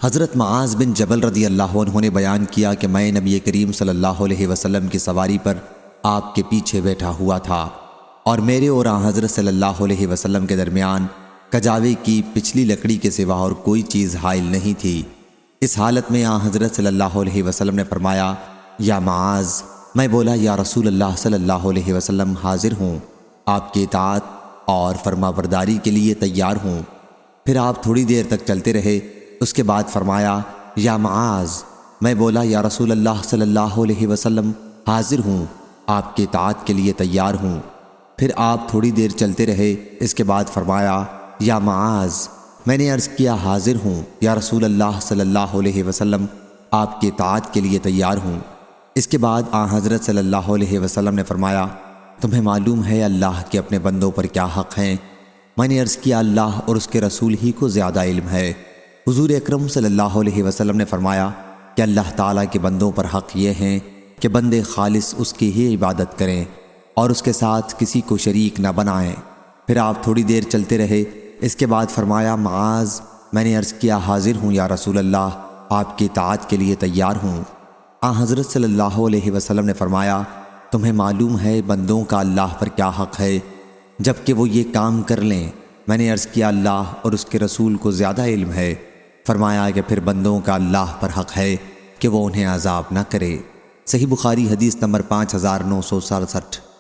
حضرت معاذ بن جبل رضی اللہ عنہ نے بیان کیا کہ میں نبی کریم صلی اللہ علیہ وسلم کی سواری پر آپ کے پیچھے بیٹھا ہوا تھا اور میرے اور آن حضرت صلی اللہ علیہ وسلم کے درمیان کجاوے کی پچھلی لکڑی کے سوا اور کوئی چیز حائل نہیں تھی۔ اس حالت میں آن حضرت صلی اللہ علیہ وسلم نے فرمایا، یا معاذ۔ میں بولا، یا رسول اللہ صلی اللہ علیہ وسلم، حاضر ہوں، آپ کی اطاعت اور فرما برداری کے لیے تیار ہوں۔ پھر آپ تھوڑی دیر تک چلتے رہے، اس کے بعد فرمایا، یا معاذ۔ میں بولا، یا رسول اللہ صلی اللہ علیہ وسلم، حاضر ہوں، آپ کی اطاعت کے لیے تیار ہوں۔ پھر آپ تھوڑی دیر چلتے رہے، اس کے بعد فرمایا، یا معاذ۔ میں نے عرض کیا، حاضر ہوں، یا رسول اللہ صلی اللہ علیہ وسلم، آپ کی اطاعت کے لیے تیار ہوں۔ اس کے بعد آن حضرت صلی اللہ علیہ وسلم نے فرمایا، تمہیں معلوم ہے اللہ کے اپنے بندوں پر کیا حق ہیں؟ میں نے عرض کیا، اللہ اور اس کے رسول ہی کو زیادہ علم ہے۔ حضور اکرم صلی اللہ علیہ وسلم نے فرمایا کہ اللہ تعالیٰ کے بندوں پر حق یہ ہیں کہ بندے خالص اس کی ہی عبادت کریں اور اس کے ساتھ کسی کو شریک نہ بنائیں۔ پھر آپ تھوڑی دیر چلتے رہے، اس کے بعد فرمایا، معاذ۔ میں نے عرض کیا، حاضر ہوں، یا رسول اللہ، آپ کی اطاعت کے لیے تیار ہوں۔ آن حضرت صلی اللہ علیہ وسلم نے فرمایا، تمہیں معلوم ہے بندوں کا اللہ پر کیا حق ہے جبکہ وہ یہ کام کر لیں؟ میں نے عرض کیا، اللہ اور اس کے رسول کو زیادہ علم ہے۔ فرمایا کہ پھر بندوں کا اللہ پر حق ہے کہ وہ انہیں عذاب نہ کرے۔ صحیح بخاری حدیث نمبر 5967۔